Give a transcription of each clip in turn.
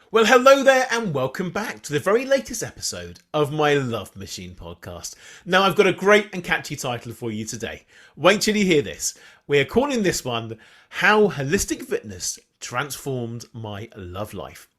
Well, hello there and welcome back to the very latest episode of my Love Machine podcast. Now, I've got a great and catchy title for you today. Wait till you hear this. We are calling this one, How Holistic Fitness Transformed My Love Life.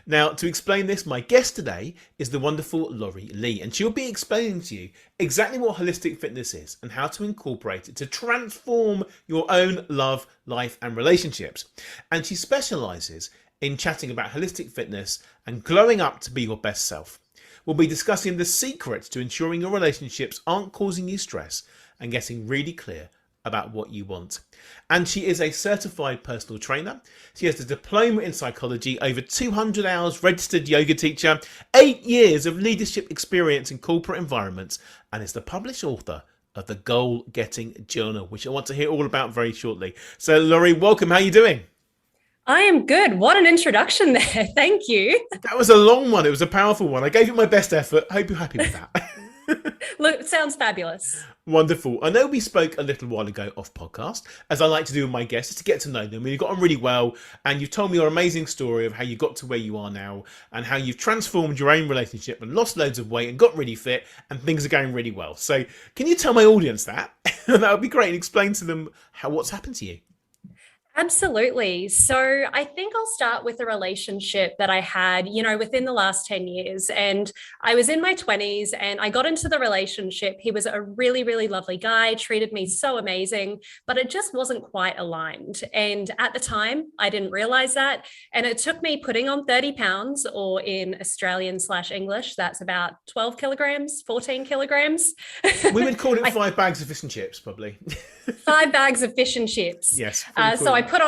Now, to explain this, my guest today is the wonderful Laurie Lee, and she'll be explaining to you exactly what holistic fitness is and how to incorporate it to transform your own love, life, and relationships. And she specialises in chatting about holistic fitness and glowing up to be your best self. We'll be discussing the secrets to ensuring your relationships aren't causing you stress and getting really clear about what you want. And she is a certified personal trainer. She has a diploma in psychology, over 200 hours registered yoga teacher, 8 years of leadership experience in corporate environments, and is the published author of the Goal Getting Journal, which I want to hear all about very shortly. So Laurie, welcome. How are you doing? I am good. What an introduction there. Thank you. That was a long one. It was a powerful one. I gave it my best effort. Hope you're happy with that. Look, it sounds fabulous. Wonderful. I know we spoke a little while ago off podcast, as I like to do with my guests, is to get to know them. You got on really well, and you've told me your amazing story of how you got to where you are now and how you've transformed your own relationship and lost loads of weight and got really fit and things are going really well. So can you tell my audience that? That would be great, and explain to them what's happened to you. Absolutely. So I think I'll start with a relationship that I had, within the last 10 years. And I was in my 20s and I got into the relationship. He was a really, really lovely guy, treated me so amazing, but it just wasn't quite aligned. And at the time, I didn't realize that. And it took me putting on 30 pounds, or in Australian/English, that's about 12 kilograms, 14 kilograms. We would call it 5 bags of fish and chips, probably. 5 bags of fish and chips. Yes. So I put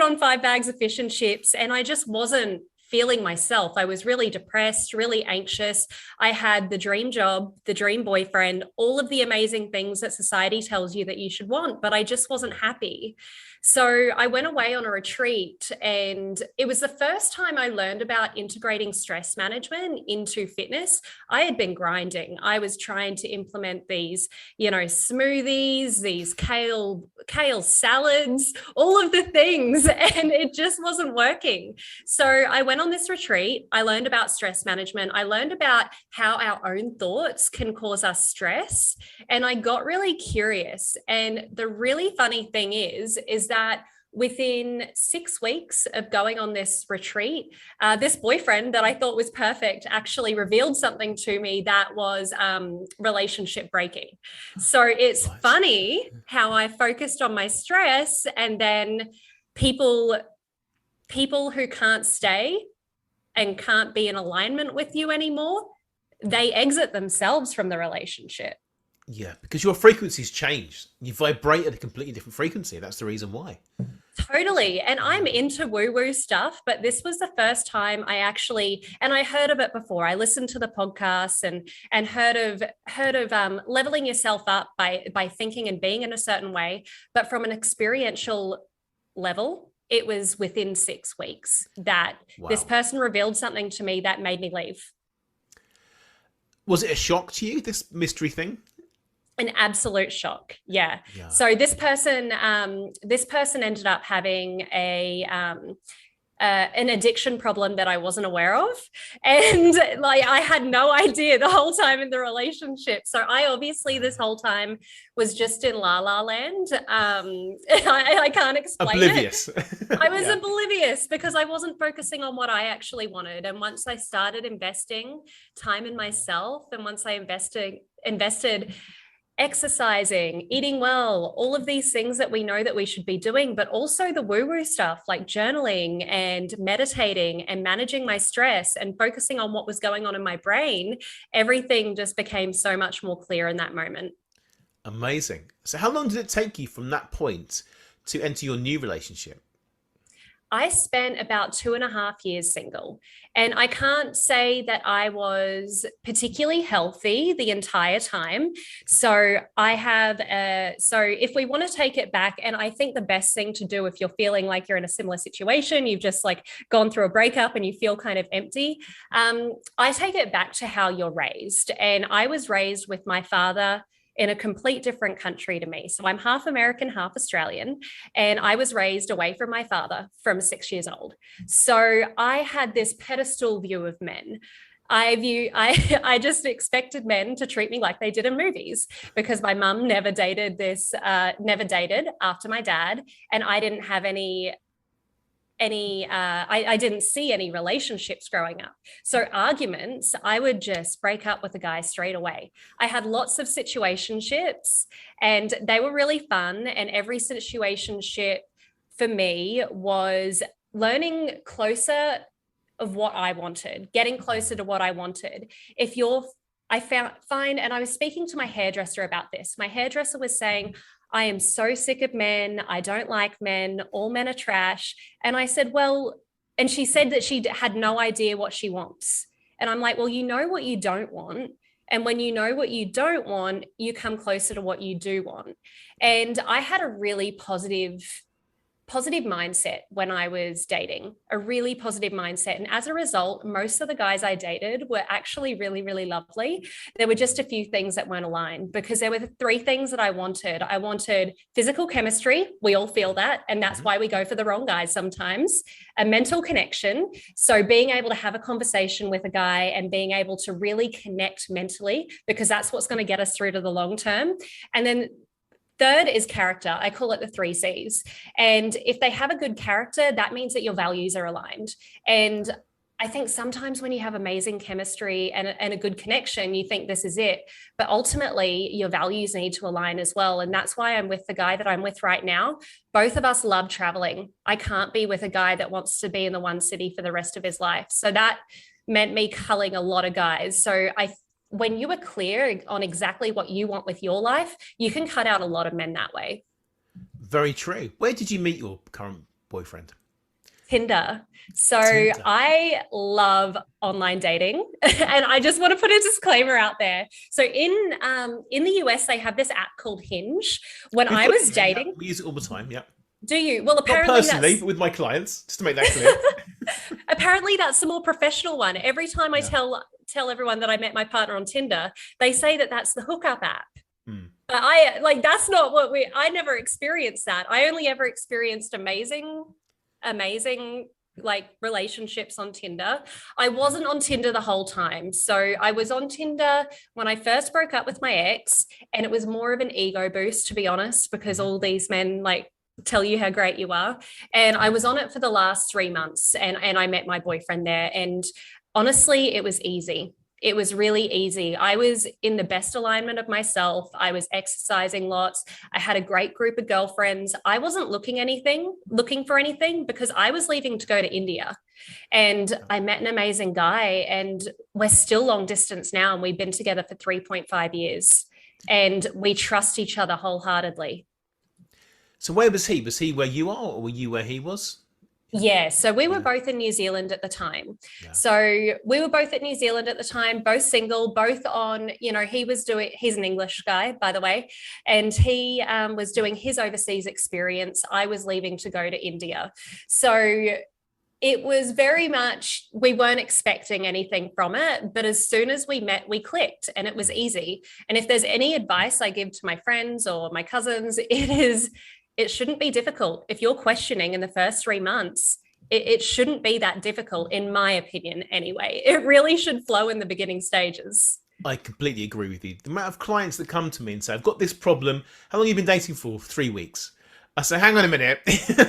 on 5 bags of fish and chips, and I just wasn't feeling myself. I was really depressed, really anxious. I had the dream job, the dream boyfriend, all of the amazing things that society tells you that you should want, but I just wasn't happy. So I went away on a retreat, and it was the first time I learned about integrating stress management into fitness. I had been grinding. I was trying to implement these, smoothies, these kale salads, all of the things, and it just wasn't working. So I went on this retreat. I learned about stress management. I learned about how our own thoughts can cause us stress. And I got really curious. And the really funny thing is that within 6 weeks of going on this retreat, this boyfriend that I thought was perfect actually revealed something to me that was relationship breaking. So it's funny how I focused on my stress, and then people who can't stay and can't be in alignment with you anymore, they exit themselves from the relationship. Yeah, because your frequency's changed. You vibrate at a completely different frequency. That's the reason why. Totally. And I'm into woo-woo stuff, but this was the first time and I heard of it before. I listened to the podcasts and heard of leveling yourself up by thinking and being in a certain way. But from an experiential level, it was within 6 weeks that this person revealed something to me that made me leave. Was it a shock to you, this mystery thing? An absolute shock. Yeah. So this person ended up having an addiction problem that I wasn't aware of. And I had no idea the whole time in the relationship. So I obviously this whole time was just in la la land. I can't explain oblivious. It. I was oblivious because I wasn't focusing on what I actually wanted. And once I started investing time in myself, and once I invested exercising, eating well, all of these things that we know that we should be doing, but also the woo-woo stuff like journaling and meditating and managing my stress and focusing on what was going on in my brain, everything just became so much more clear in that moment. Amazing. So how long did it take you from that point to enter your new relationship? I spent about 2.5 years single, and I can't say that I was particularly healthy the entire time. So if we want to take it back, and I think the best thing to do if you're feeling like you're in a similar situation, you've just gone through a breakup and you feel kind of empty, I take it back to how you're raised. And I was raised with my father in a complete different country to me. So I'm half American, half Australian, and I was raised away from my father from 6 years old. So I had this pedestal view of men. I just expected men to treat me like they did in movies, because my mum never dated after my dad, and I didn't have I didn't see any relationships growing up. So arguments, I would just break up with a guy straight away. I had lots of situationships and they were really fun. And every situationship for me was learning closer of what I wanted, getting closer to what I wanted. And I was speaking to my hairdresser about this. My hairdresser was saying, I am so sick of men. I don't like men. All men are trash. And I said, well, and she said that she had no idea what she wants. And I'm like, well, you know what you don't want. And when you know what you don't want, you come closer to what you do want. And I had a really positive mindset when I was dating, a really positive mindset. And as a result, most of the guys I dated were actually really, really lovely. There were just a few things that weren't aligned, because there were 3 things that I wanted. I wanted physical chemistry. We all feel that. And that's why we go for the wrong guys sometimes. A mental connection. So being able to have a conversation with a guy and being able to really connect mentally, because that's what's going to get us through to the long term. And then third is character. I call it the 3 C's. And if they have a good character, that means that your values are aligned. And I think sometimes when you have amazing chemistry and a good connection, you think this is it. But ultimately, your values need to align as well. And that's why I'm with the guy that I'm with right now. Both of us love traveling. I can't be with a guy that wants to be in the one city for the rest of his life. So that meant me culling a lot of guys. So when you are clear on exactly what you want with your life, you can cut out a lot of men that way. Very true. Where did you meet your current boyfriend? Tinder. So I love online dating, and I just want to put a disclaimer out there. So in the US, they have this app called Hinge. When I was dating, we use it all the time. Yeah. Do you? Well, apparently, not personally, but with my clients, just to make that clear. Apparently, that's the more professional one. Every time I tell everyone that I met my partner on Tinder, they say that that's the hookup app. But that's not what I never experienced that. I only ever experienced amazing like relationships on Tinder. I wasn't on Tinder the whole time. So I was on Tinder when I first broke up with my ex, and it was more of an ego boost, to be honest, because all these men tell you how great you are. And I was on it for the last 3 months, and I met my boyfriend there. And honestly, it was easy. It was really easy. I was in the best alignment of myself. I was exercising lots. I had a great group of girlfriends. I wasn't looking for anything, because I was leaving to go to India. And I met an amazing guy, and we're still long distance now. And we've been together for 3.5 years, and we trust each other wholeheartedly. So where was he? Was he where you are, or were you where he was? Yeah, so we were both in New Zealand at the time. Yeah. So we were both at New Zealand at the time, both single, both on, he's an English guy, by the way, and he was doing his overseas experience. I was leaving to go to India. So it was very much, we weren't expecting anything from it, but as soon as we met, we clicked, and it was easy. And if there's any advice I give to my friends or my cousins, it shouldn't be difficult. If you're questioning in the first 3 months, it shouldn't be that difficult, in my opinion, anyway. It really should flow in the beginning stages. I completely agree with you. The amount of clients that come to me and say, I've got this problem. How long have you been dating for? 3 weeks. I say, hang on a minute.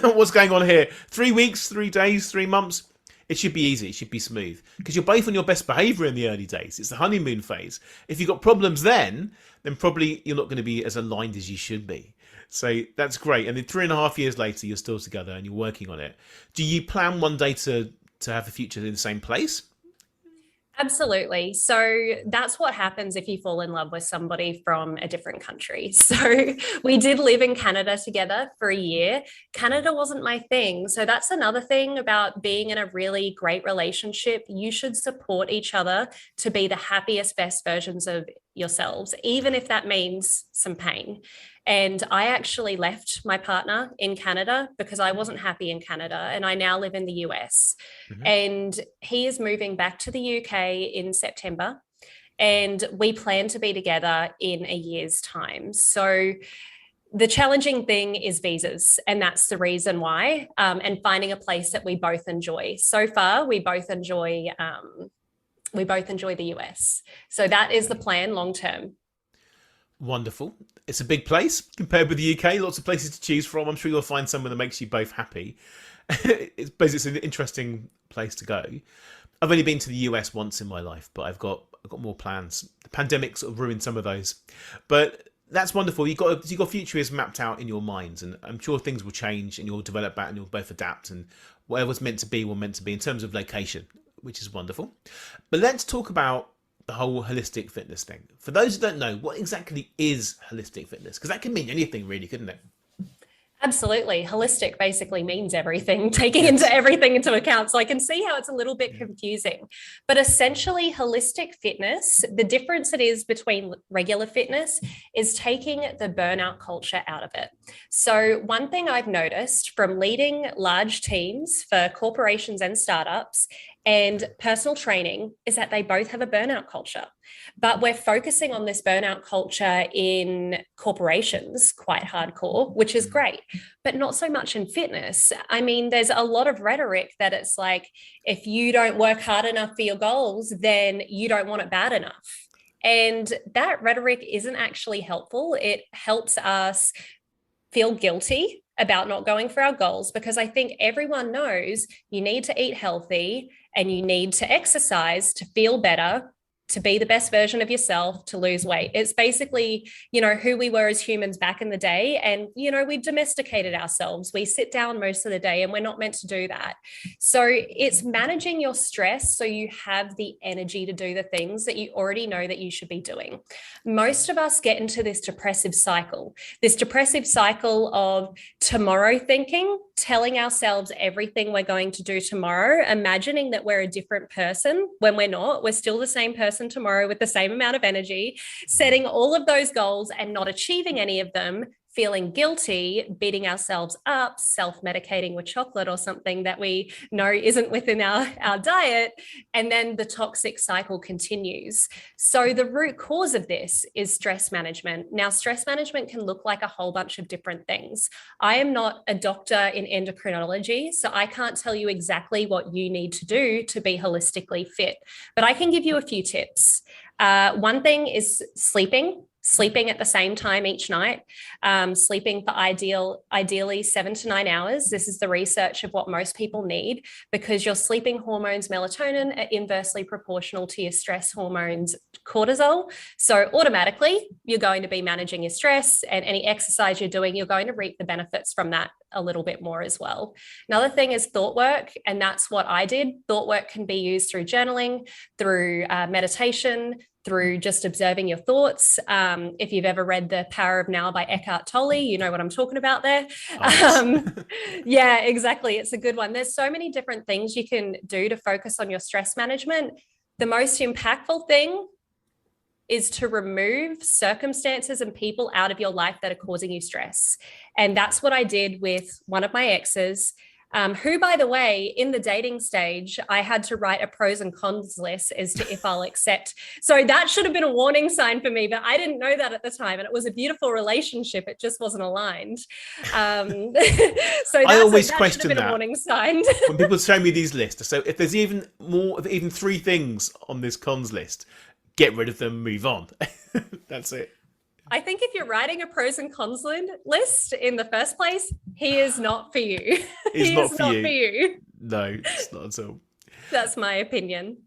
What's going on here? 3 weeks, 3 days, 3 months? It should be easy. It should be smooth, because you're both on your best behavior in the early days. It's the honeymoon phase. If you've got problems then probably you're not going to be as aligned as you should be. So that's great. And then 3.5 years later, you're still together and you're working on it. Do you plan one day to have a future in the same place? Absolutely. So that's what happens if you fall in love with somebody from a different country. So we did live in Canada together for a year. Canada wasn't my thing. So that's another thing about being in a really great relationship. You should support each other to be the happiest, best versions of yourselves, even if that means some pain. And I actually left my partner in Canada because I wasn't happy in Canada, and I now live in the US. And he is moving back to the UK in September. and we plan to be together in a year's time. So the challenging thing is visas, and that's the reason why, and finding a place that we both enjoy. So far, we both enjoy the US. So that is the plan long term. Wonderful. It's a big place compared with the UK. Lots of places to choose from. I'm sure you'll find somewhere that makes you both happy. It's an interesting place to go. I've only been to the US once in my life, but I've got more plans. The pandemic sort of ruined some of those, but that's wonderful. Your future is mapped out in your minds, and I'm sure things will change, and you'll develop that, and you'll both adapt, and whatever's meant to be will meant to be in terms of location, which is wonderful. But let's talk about the whole holistic fitness thing. For those who don't know, what exactly is holistic fitness? Because that can mean anything, really, couldn't it? Absolutely. Holistic basically means everything, taking everything into account. So I can see how it's a little bit confusing. But essentially, holistic fitness, the difference it is between regular fitness is taking the burnout culture out of it. So one thing I've noticed from leading large teams for corporations and startups and personal training is that they both have a burnout culture. But we're focusing on this burnout culture in corporations quite hardcore, which is great, but not so much in fitness. I mean, there's a lot of rhetoric that it's like, if you don't work hard enough for your goals, then you don't want it bad enough. And that rhetoric isn't actually helpful. It helps us feel guilty about not going for our goals, because I think everyone knows you need to eat healthy and you need to exercise to feel better, to be the best version of yourself, to lose weight. It's basically, who we were as humans back in the day. And, we domesticated ourselves. We sit down most of the day and we're not meant to do that. So it's managing your stress so you have the energy to do the things that you already know that you should be doing. Most of us get into this depressive cycle of tomorrow thinking, telling ourselves everything we're going to do tomorrow, imagining that we're a different person when we're not. We're still the same person tomorrow with the same amount of energy, setting all of those goals and not achieving any of them, feeling guilty, beating ourselves up, self-medicating with chocolate or something that we know isn't within our diet. And then the toxic cycle continues. So the root cause of this is stress management. Now, stress management can look like a whole bunch of different things. I am not a doctor in endocrinology, so I can't tell you exactly what you need to do to be holistically fit, but I can give you a few tips. One thing is sleeping at the same time each night, sleeping for ideally 7 to 9 hours. This is the research of what most people need, because your sleeping hormones, melatonin, are inversely proportional to your stress hormones, cortisol. So automatically you're going to be managing your stress, and any exercise you're doing, you're going to reap the benefits from that a little bit more as well. Another thing is thought work, and that's what I did. Thought work can be used through journaling, through meditation, through just observing your thoughts. If you've ever read The Power of Now by Eckhart Tolle, you know what I'm talking about there. Yeah, exactly. It's a good one. There's so many different things you can do to focus on your stress management. The most impactful thing is to remove circumstances and people out of your life that are causing you stress. And that's what I did with one of my exes, who, by the way, in the dating stage, I had to write a pros and cons list as to if I'll accept. So that should have been a warning sign for me, but I didn't know that at the time. And it was a beautiful relationship. It just wasn't aligned. So I always question that. A warning sign. When people show me these lists. So if there's even 3 things on this cons list, get rid of them, move on. That's it. I think if you're writing a pros and cons list in the first place, he is not for you. He's he not is for not you. for you. No, it's not at all. That's my opinion.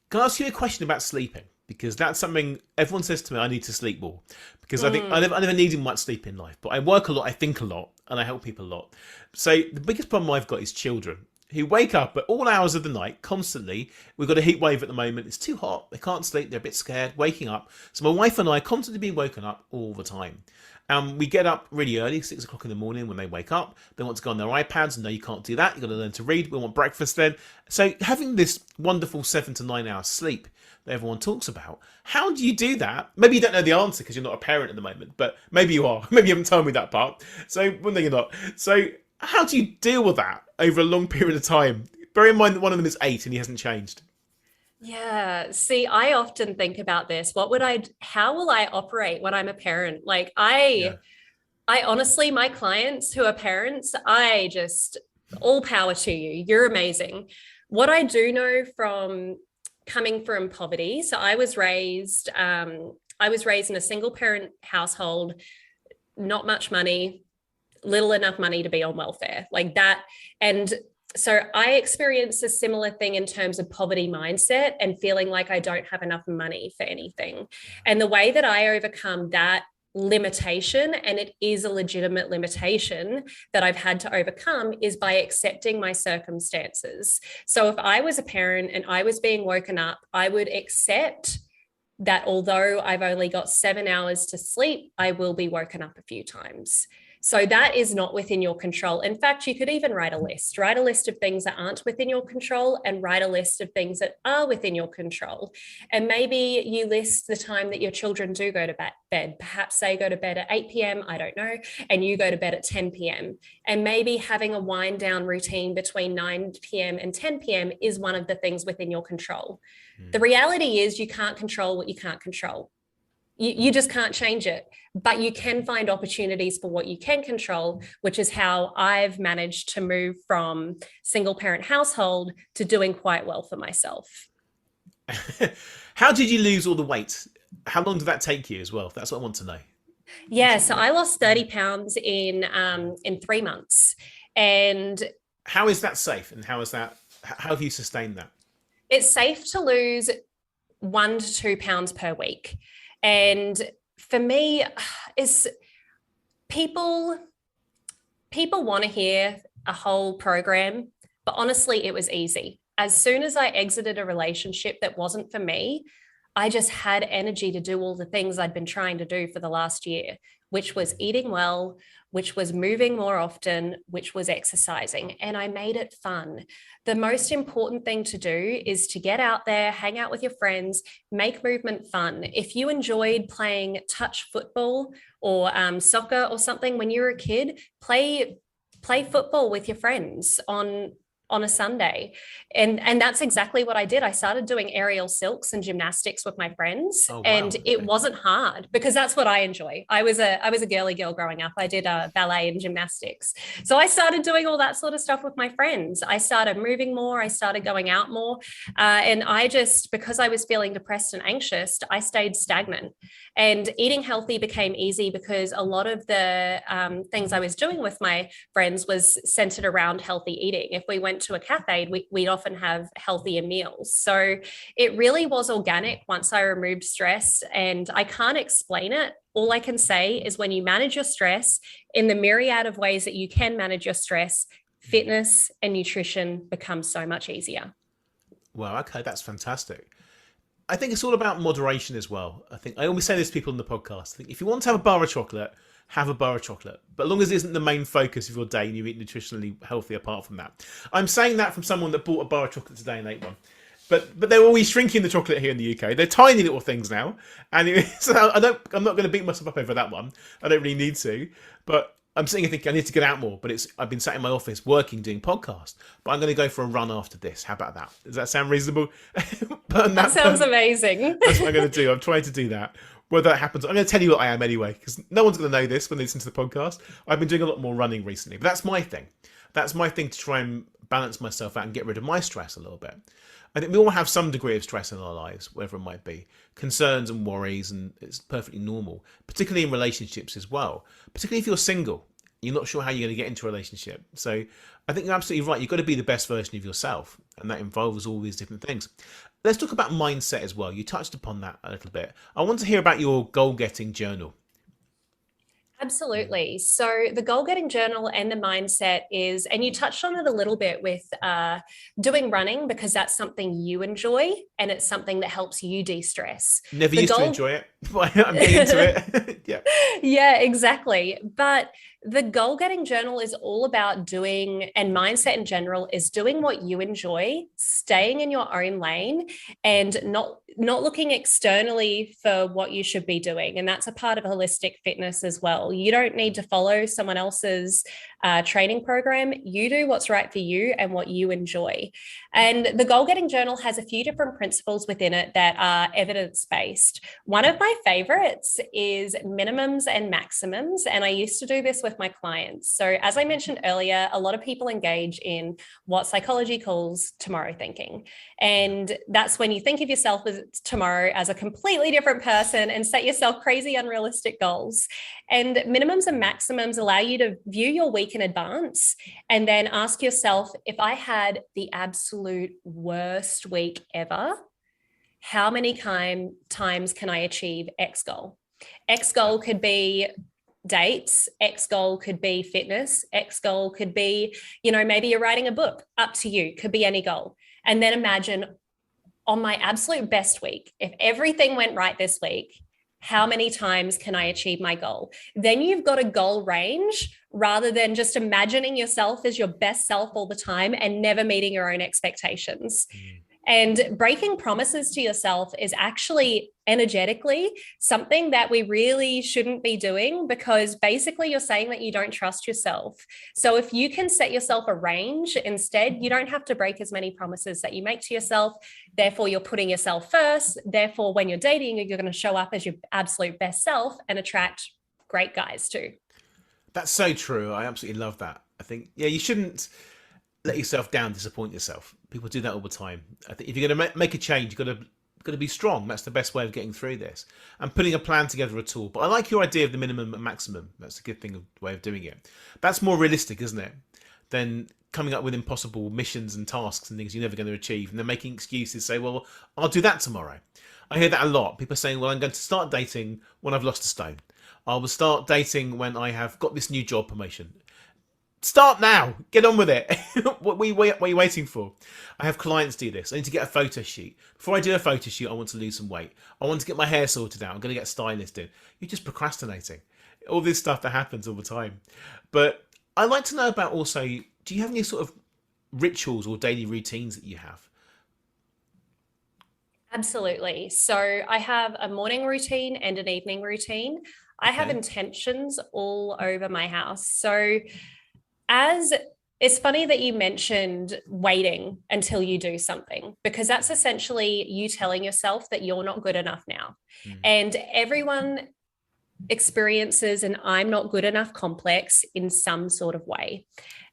Can I ask you a question about sleeping? Because that's something everyone says to me, I need to sleep more. Because I think I never needed much sleep in life, but I work a lot, I think a lot, and I help people a lot. So the biggest problem I've got is children who wake up at all hours of the night constantly. We've got a heat wave at the moment. It's too hot. They can't sleep. They're a bit scared, waking up. So my wife and I are constantly being woken up all the time. We get up really early, 6 o'clock in the morning when they wake up. They want to go on their iPads. No, you can't do that. You've got to learn to read. We want breakfast then. So having this wonderful 7 to 9 hours sleep that everyone talks about, how do you do that? Maybe you don't know the answer because you're not a parent at the moment, but maybe you are. Maybe you haven't told me that part. So one thing you're not. So how do you deal with that over a long period of time? Bear in mind that one of them is 8 and he hasn't changed. Yeah. See, I often think about this. How will I operate when I'm a parent? Like Yeah. I honestly, my clients who are parents, I just all power to you. You're amazing. What I do know from coming from poverty, so I was raised in a single parent household, not much money, little enough money to be on welfare, like that. And so I experienced a similar thing in terms of poverty mindset and feeling like I don't have enough money for anything. And the way that I overcome that limitation, and it is a legitimate limitation that I've had to overcome, is by accepting my circumstances. So if I was a parent and I was being woken up, I would accept that although I've only got 7 hours to sleep, I will be woken up a few times. So that is not within your control. In fact, you could even write a list of things that aren't within your control and write a list of things that are within your control. And maybe you list the time that your children do go to bed. Perhaps they go to bed at 8 p.m., I don't know, and you go to bed at 10 p.m. And maybe having a wind down routine between 9 p.m. and 10 p.m. is one of the things within your control. The reality is you can't control what you can't control. You just can't change it, but you can find opportunities for what you can control, which is how I've managed to move from single parent household to doing quite well for myself. How did you lose all the weight? How long did that take you as well? That's what I want to know. Yeah, so I lost 30 pounds in 3 months, and How is that safe, and how is that? How have you sustained that? it's safe to lose 1 to 2 pounds per week. And for me, is people people want to hear a whole program, but honestly, it was easy. As soon as I exited a relationship that wasn't for me, I just had energy to do all the things I'd been trying to do for the last year, which was eating well, which was moving more often, which was exercising. And I made it fun. The most important thing to do is to get out there, hang out with your friends, make movement fun. If you enjoyed playing touch football or soccer or something when you were a kid, play football with your friends on a Sunday. And that's exactly what I did. I started doing aerial silks and gymnastics with my friends. Oh wow! And it Okay. wasn't hard because that's what I enjoy. I was a girly girl growing up. I did ballet and gymnastics. So I started doing all that sort of stuff with my friends. I started moving more. I started going out more. And because I was feeling depressed and anxious, I stayed stagnant. And eating healthy became easy because a lot of the things I was doing with my friends was centered around healthy eating. If we went to a cafe, we'd often have healthier meals. So it really was organic once I removed stress, and I can't explain it. All I can say is when you manage your stress in the myriad of ways that you can manage your stress, fitness and nutrition become so much easier. Wow. Okay, that's fantastic. I think it's all about moderation as well. I think I always say this to people on the podcast. I think if you want to have a bar of chocolate, have a bar of chocolate. But as long as it isn't the main focus of your day and you eat nutritionally healthy apart from that. I'm saying that from someone that bought a bar of chocolate today and ate one. But they're always shrinking the chocolate here in the UK. They're tiny little things now, and so I'm not going to beat myself up over that one. I don't really need to, but I'm sitting here thinking I need to get out more. But I've been sat in my office working, doing podcasts. But I'm going to go for a run after this. How about that? Does that sound reasonable? That sounds amazing. That's what I'm going to do. I'm trying to do that. Whether that happens, I'm going to tell you what I am anyway, because no one's going to know this when they listen to the podcast. I've been doing a lot more running recently, but that's my thing. That's my thing to try and balance myself out and get rid of my stress a little bit. I think we all have some degree of stress in our lives, whatever it might be, concerns and worries, and it's perfectly normal, particularly in relationships as well. Particularly if you're single, you're not sure how you're going to get into a relationship. So I think you're absolutely right. You've got to be the best version of yourself, and that involves all these different things. Let's talk about mindset as well. You touched upon that a little bit. I want to hear about your goal-getting journal. Absolutely. So the goal getting journal and the mindset is, and you touched on it a little bit with doing running because that's something you enjoy and it's something that helps you de-stress. Never The used to goal, enjoy it, but I'm getting into it. Yeah. yeah, exactly. But the goal getting journal is all about doing, and mindset in general is doing what you enjoy, staying in your own lane and not looking externally for what you should be doing. And that's a part of holistic fitness as well. You don't need to follow someone else's training program. You do what's right for you and what you enjoy. And the goal getting journal has a few different principles within it that are evidence-based. One of my favorites is minimums and maximums. And I used to do this with my clients. So as I mentioned earlier, a lot of people engage in what psychology calls tomorrow thinking. And that's when you think of yourself as tomorrow as a completely different person and set yourself crazy, unrealistic goals. And minimums and maximums allow you to view your week in advance and then ask yourself, if I had the absolute worst week ever, how many times can I achieve X goal? X goal could be dates, X goal could be fitness, X goal could be, maybe you're writing a book, up to you, could be any goal. And then imagine, on my absolute best week, if everything went right this week, how many times can I achieve my goal? Then you've got a goal range rather than just imagining yourself as your best self all the time and never meeting your own expectations. And breaking promises to yourself is actually energetically something that we really shouldn't be doing, because basically you're saying that you don't trust yourself. So if you can set yourself a range instead, you don't have to break as many promises that you make to yourself. Therefore, you're putting yourself first. Therefore, when you're dating, you're going to show up as your absolute best self and attract great guys too. That's so true. I absolutely love that. I think, you shouldn't let yourself down, disappoint yourself. People do that all the time. I think if you're going to make a change, you've got to be strong. That's the best way of getting through this. And putting a plan together at all. But I like your idea of the minimum and maximum. That's a good way of doing it. That's more realistic, isn't it? Than coming up with impossible missions and tasks and things you're never going to achieve, and then making excuses, say, well, I'll do that tomorrow. I hear that a lot. People saying, well, I'm going to start dating when I've lost a stone. I will start dating when I have got this new job promotion. Start now. Get on with it. What are you waiting for? I have clients do this. I need to get a photo shoot. Before I do a photo shoot, I want to lose some weight. I want to get my hair sorted out. I'm going to get a stylist in. You're just procrastinating. All this stuff that happens all the time. But I'd like to know about also, do you have any sort of rituals or daily routines that you have? Absolutely. So I have a morning routine and an evening routine. I have intentions all over my house. So it's funny that you mentioned waiting until you do something, because that's essentially you telling yourself that you're not good enough now. And everyone experiences an I'm not good enough complex in some sort of way.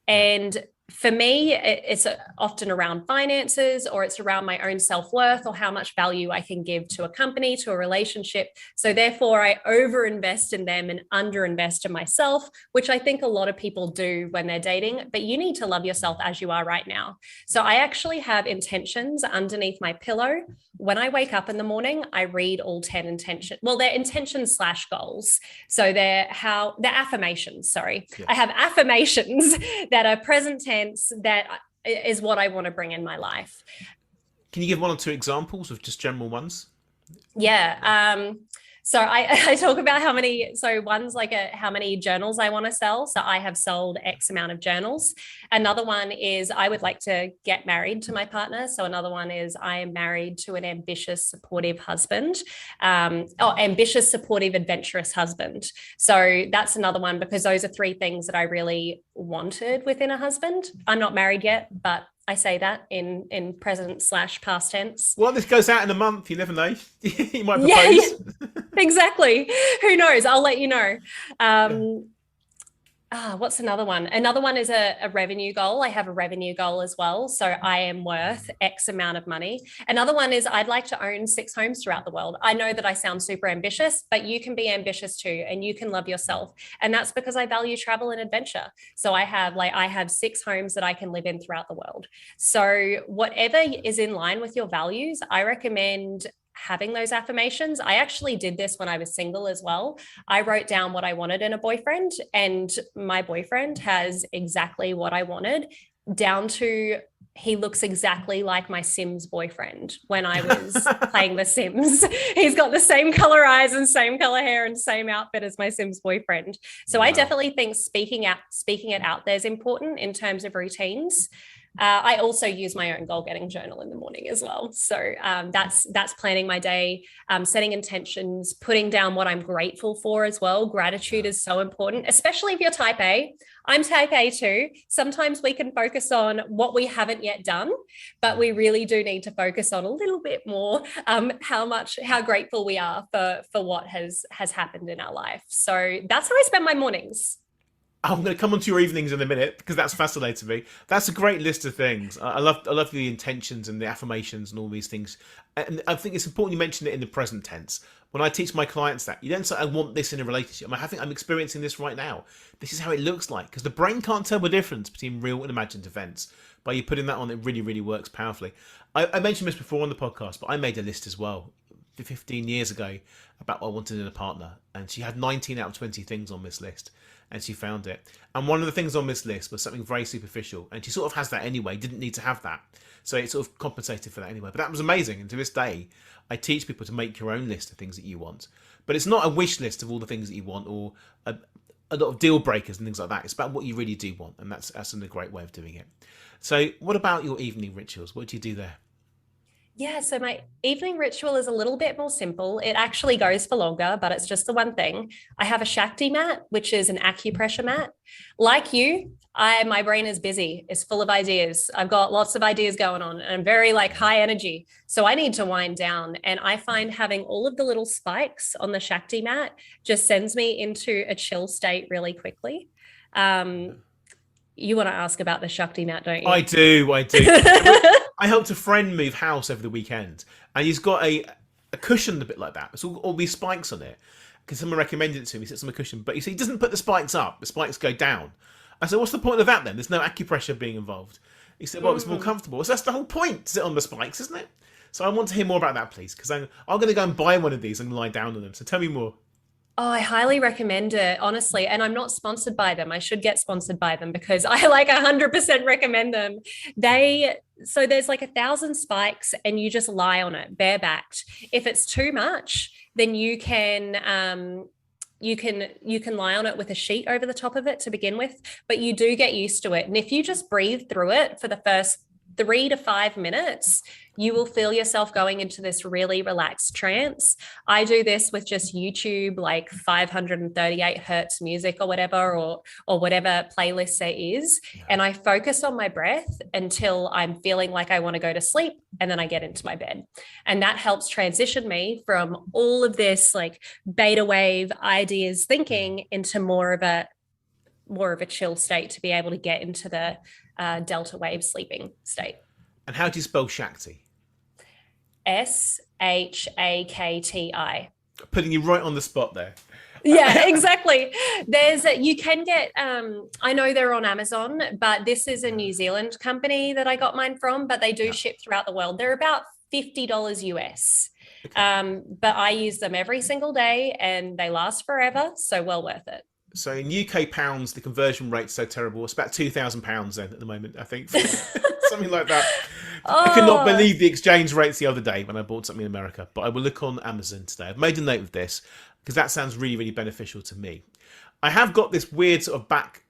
And for me, it's often around finances, or it's around my own self-worth, or how much value I can give to a company, to a relationship. So therefore, I overinvest in them and underinvest in myself, which I think a lot of people do when they're dating. But you need to love yourself as you are right now. So I actually have intentions underneath my pillow. When I wake up in the morning, I read all 10 intentions. Well, they're intentions / goals. So they're affirmations, sorry. Yes. I have affirmations that are present tense. That is what I want to bring in my life. Can you give one or two examples of just general ones? Yeah. So I talk about one's like how many journals I want to sell. So I have sold X amount of journals. Another one is I would like to get married to my partner. So another one is I am married to an ambitious, supportive husband, ambitious, supportive, adventurous husband. So that's another one, because those are three things that I really wanted within a husband. I'm not married yet, but I say that in present / past tense. Well, this goes out in a month. You never know. You might propose. Yeah, exactly. Who knows? I'll let you know. What's another one? Another one is a revenue goal. I have a revenue goal as well. So I am worth X amount of money. Another one is I'd like to own 6 homes throughout the world. I know that I sound super ambitious, but you can be ambitious too, and you can love yourself. And that's because I value travel and adventure. So I have 6 homes that I can live in throughout the world. So whatever is in line with your values, I recommend having those affirmations. I actually did this when I was single as well. I wrote down what I wanted in a boyfriend, and my boyfriend has exactly what I wanted, down to he looks exactly like my Sims boyfriend when I was playing The Sims. He's got the same color eyes and same color hair and same outfit as my Sims boyfriend. So wow. I definitely think speaking it out there is important in terms of routines. I also use my own goal getting journal in the morning as well. So that's planning my day, setting intentions, putting down what I'm grateful for as well. Gratitude is so important, especially if you're type A. I'm type A too. Sometimes we can focus on what we haven't yet done, but we really do need to focus on a little bit more how grateful we are for what has happened in our life. So that's how I spend my mornings. I'm going to come on to your evenings in a minute because that's fascinating me. That's a great list of things. I love the intentions and the affirmations and all these things. And I think it's important you mention it in the present tense. When I teach my clients that, you don't say, I want this in a relationship. I'm experiencing this right now. This is how it looks like. Because the brain can't tell the difference between real and imagined events. By you putting that on, it really, really works powerfully. I mentioned this before on the podcast, but I made a list as well 15 years ago about what I wanted in a partner. And she had 19 out of 20 things on this list. And she found it. And one of the things on this list was something very superficial. And she sort of has that anyway, didn't need to have that. So it sort of compensated for that anyway. But that was amazing. And to this day, I teach people to make your own list of things that you want. But it's not a wish list of all the things that you want or a lot of deal breakers and things like that. It's about what you really do want. And that's a great way of doing it. So what about your evening rituals? What do you do there? Yeah, so my evening ritual is a little bit more simple. It actually goes for longer, but it's just the one thing. I have a Shakti mat, which is an acupressure mat. Like you, my brain is busy. It's full of ideas. I've got lots of ideas going on and I'm very like high energy. So I need to wind down. And I find having all of the little spikes on the Shakti mat just sends me into a chill state really quickly. You want to ask about the Shakti mat, don't you? I do. I helped a friend move house over the weekend, and he's got a cushion a bit like that. It's all these spikes on it. Because someone recommended it to him, he sits on a cushion, but he doesn't put the spikes up. The spikes go down. I said, "What's the point of that then? There's no acupressure being involved." He said, "Well, it's more comfortable." So that's the whole point. Sit on the spikes, isn't it? So I want to hear more about that, please, because I'm going to go and buy one of these and lie down on them. So tell me more. Oh, I highly recommend it, honestly. And I'm not sponsored by them. I should get sponsored by them because I like 100% recommend them. So there's like 1,000 spikes and you just lie on it barebacked. If it's too much, then you can lie on it with a sheet over the top of it to begin with, but you do get used to it. And if you just breathe through it for the first 3 to 5 minutes, you will feel yourself going into this really relaxed trance. I do this with just YouTube, like 538 hertz music or whatever, or whatever playlist there is. Yeah. And I focus on my breath until I'm feeling like I want to go to sleep. And then I get into my bed. And that helps transition me from all of this like beta wave ideas thinking into more of a chill state to be able to get into the delta wave sleeping state. And how do you spell Shakti? Shakti. Putting you right on the spot there. Yeah, exactly. You can get, I know they're on Amazon, but this is a New Zealand company that I got mine from, but they do ship throughout the world. They're about $50 US. Okay. But I use them every single day and they last forever. So well worth it. So in UK pounds, the conversion rate's so terrible. It's about £2,000 then at the moment, I think. Something like that. Oh. I could not believe the exchange rates the other day when I bought something in America. But I will look on Amazon today. I've made a note of this because that sounds really, really beneficial to me. I have got this weird sort of back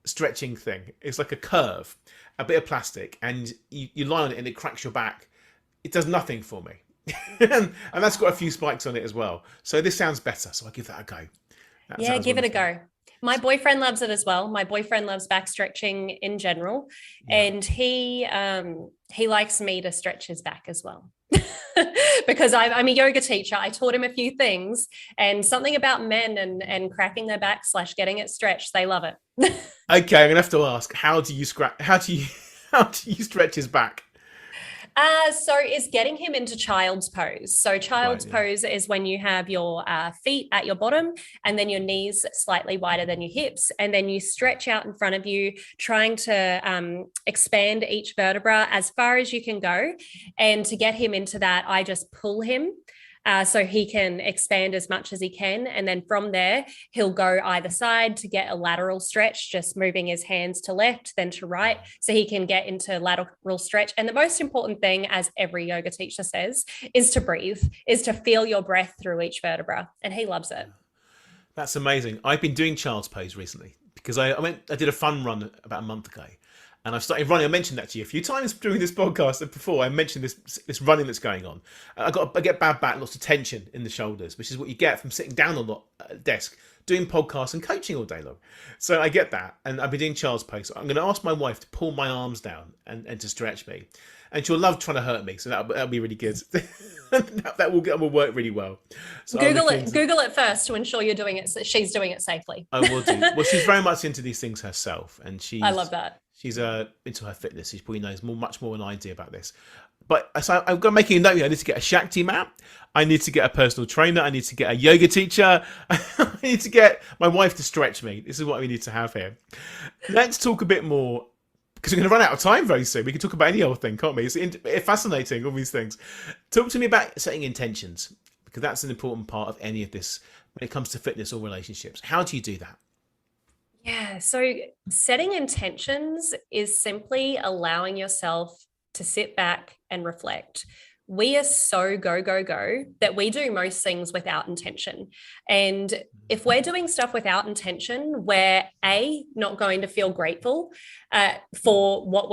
stretching thing. It's like a curve, a bit of plastic, and you lie on it and it cracks your back. It does nothing for me. and that's got a few spikes on it as well. So this sounds better. So I'll give that a go. Yeah, give it a go. My boyfriend loves it as well. My boyfriend loves back stretching in general, and he likes me to stretch his back as well. Because I'm a yoga teacher. I taught him a few things, and something about men and cracking their back / getting it stretched. They love it. Okay, I'm gonna have to ask, how do you stretch his back? So it's getting him into child's pose. So child's pose is when you have your feet at your bottom and then your knees slightly wider than your hips. And then you stretch out in front of you, trying to expand each vertebra as far as you can go. And to get him into that, I just pull him. So he can expand as much as he can. And then from there, he'll go either side to get a lateral stretch, just moving his hands to left, then to right, so he can get into lateral stretch. And the most important thing, as every yoga teacher says, is to breathe, is to feel your breath through each vertebra. And he loves it. That's amazing. I've been doing child's pose recently because I did a fun run about a month ago. And I've started running. I mentioned that to you a few times during this podcast before. I mentioned this running that's going on. I get bad back, lots of tension in the shoulders, which is what you get from sitting down on the desk doing podcasts and coaching all day long. So I get that, and I've been doing child's pose. So I'm going to ask my wife to pull my arms down and to stretch me, and she'll love trying to hurt me. So that'll be really good. that will work really well. So Google it first to ensure you're doing it. She's doing it safely. I will do. Well, she's very much into these things herself, and I love that. She's into her fitness. She probably knows much more than I do about this. But so I've got making a note here. I need to get a Shakti mat. I need to get a personal trainer. I need to get a yoga teacher. I need to get my wife to stretch me. This is what we need to have here. Let's talk a bit more, because we're going to run out of time very soon. We can talk about any old thing, can't we? It's fascinating, all these things. Talk to me about setting intentions, because that's an important part of any of this when it comes to fitness or relationships. How do you do that? Yeah. So setting intentions is simply allowing yourself to sit back and reflect. We are so go, go, go that we do most things without intention. And if we're doing stuff without intention, we're not going to feel grateful for what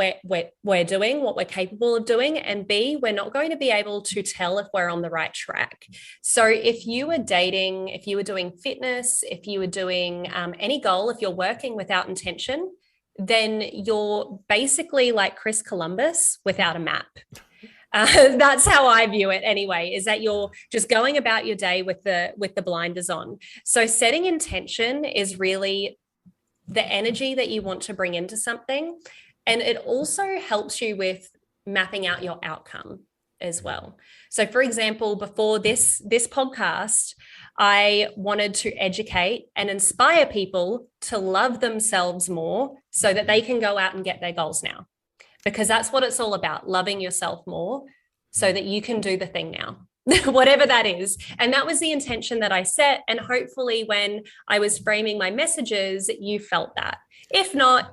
we're doing, what we're capable of doing, and B, we're not going to be able to tell if we're on the right track. So if you were dating, if you were doing fitness, if you were doing any goal, if you're working without intention, then you're basically like Chris Columbus without a map. That's how I view it anyway, is that you're just going about your day with the blinders on. So setting intention is really the energy that you want to bring into something. And it also helps you with mapping out your outcome as well. So for example, before this podcast, I wanted to educate and inspire people to love themselves more so that they can go out and get their goals now. Because that's what it's all about, loving yourself more so that you can do the thing now, whatever that is. And that was the intention that I set. And hopefully when I was framing my messages, you felt that. If not,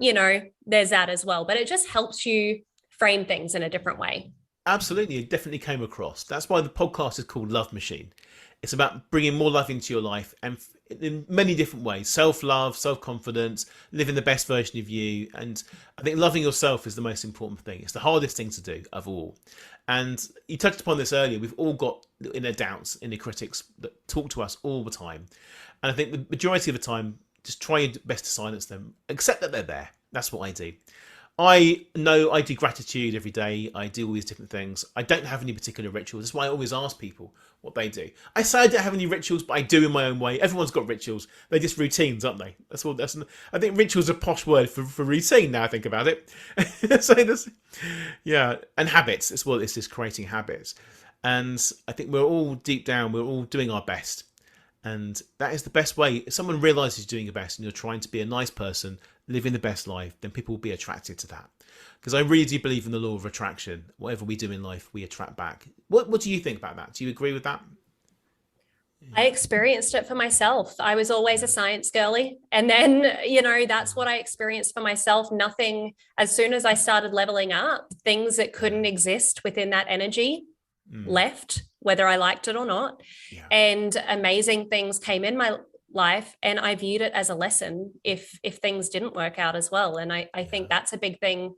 there's that as well. But it just helps you frame things in a different way. Absolutely. It definitely came across. That's why the podcast is called Love Machine. It's about bringing more love into your life and in many different ways. Self-love, self-confidence, living the best version of you. And I think loving yourself is the most important thing. It's the hardest thing to do of all. And you touched upon this earlier. We've all got inner doubts, inner critics that talk to us all the time. And I think the majority of the time, just try your best to silence them. Accept that they're there. That's what I do. I know I do gratitude every day. I do all these different things. I don't have any particular rituals. That's why I always ask people what they do. I say I don't have any rituals, but I do in my own way. Everyone's got rituals. They're just routines, aren't they? That's all. I think rituals are a posh word for routine now I think about it. And habits. It's what it's just creating habits. And I think we're all deep down, we're all doing our best. And that is the best way. If someone realizes you're doing your best and you're trying to be a nice person, living the best life, then people will be attracted to that. Because I really do believe in the law of attraction. Whatever we do in life, we attract back. What do you think about that? Do you agree with that? I experienced it for myself. I was always a science girly. And then, that's what I experienced for myself. Nothing, as soon as I started leveling up, things that couldn't exist within that energy left, whether I liked it or not. Yeah. And amazing things came in my life, and I viewed it as a lesson if things didn't work out as well. And I think that's a big thing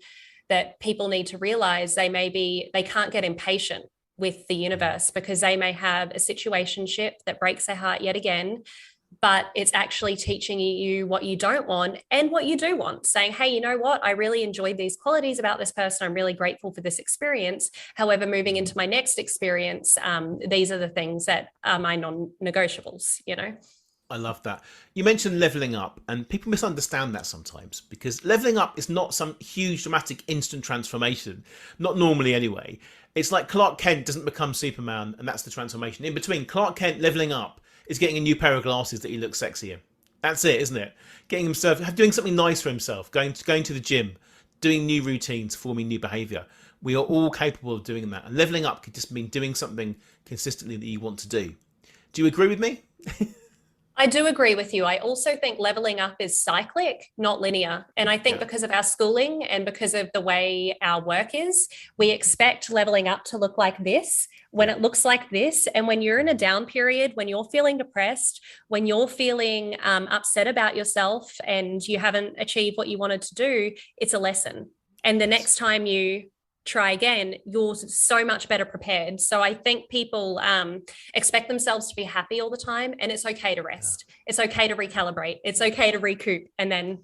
that people need to realize. They can't get impatient with the universe because they may have a situationship that breaks their heart yet again, but it's actually teaching you what you don't want and what you do want, saying, hey, you know what? I really enjoyed these qualities about this person. I'm really grateful for this experience. However, moving into my next experience, these are the things that are my non-negotiables, I love that. You mentioned leveling up, and people misunderstand that sometimes because leveling up is not some huge dramatic instant transformation, not normally anyway. It's like Clark Kent doesn't become Superman and that's the transformation. In between, Clark Kent leveling up is getting a new pair of glasses that he looks sexy in. That's it, isn't it? Getting himself, doing something nice for himself, going to the gym, doing new routines, forming new behavior. We are all capable of doing that. And leveling up could just mean doing something consistently that you want to do. Do you agree with me? I do agree with you. I also think leveling up is cyclic, not linear. And I think because of our schooling and because of the way our work is, we expect leveling up to look like this when it looks like this. And when you're in a down period, when you're feeling depressed, when you're feeling upset about yourself and you haven't achieved what you wanted to do, it's a lesson. And the next time you try again, you're so much better prepared. So I think people expect themselves to be happy all the time, and it's okay to rest. It's okay to recalibrate. It's okay to recoup and then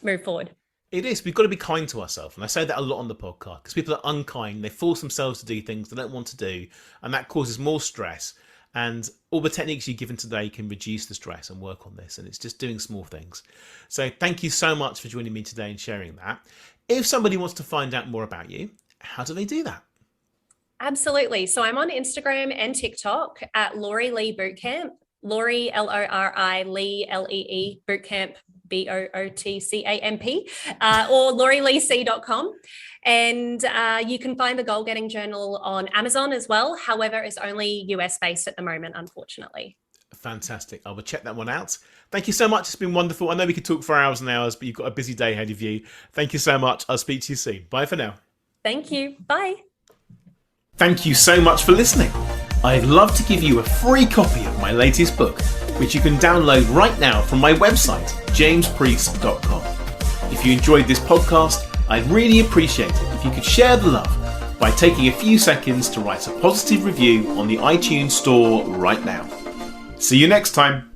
move forward. It is. We've got to be kind to ourselves. And I say that a lot on the podcast because people are unkind. They force themselves to do things they don't want to do. And that causes more stress. And all the techniques you've given today can reduce the stress and work on this. And it's just doing small things. So thank you so much for joining me today and sharing that. If somebody wants to find out more about you, how do they do that? Absolutely. So I'm on Instagram and TikTok at Lori Lee Bootcamp. Lori, Lori, Lee, Lee, Bootcamp, Bootcamp, or lorileec.com. And you can find the Goal Getting Journal on Amazon as well. However, it's only US based at the moment, unfortunately. Fantastic. I will check that one out. Thank you so much. It's been wonderful. I know we could talk for hours and hours, but you've got a busy day ahead of you. Thank you so much. I'll speak to you soon. Bye for now. Thank you. Bye. Thank you so much for listening. I'd love to give you a free copy of my latest book, which you can download right now from my website, jamespreece.com. If you enjoyed this podcast, I'd really appreciate it if you could share the love by taking a few seconds to write a positive review on the iTunes store right now. See you next time.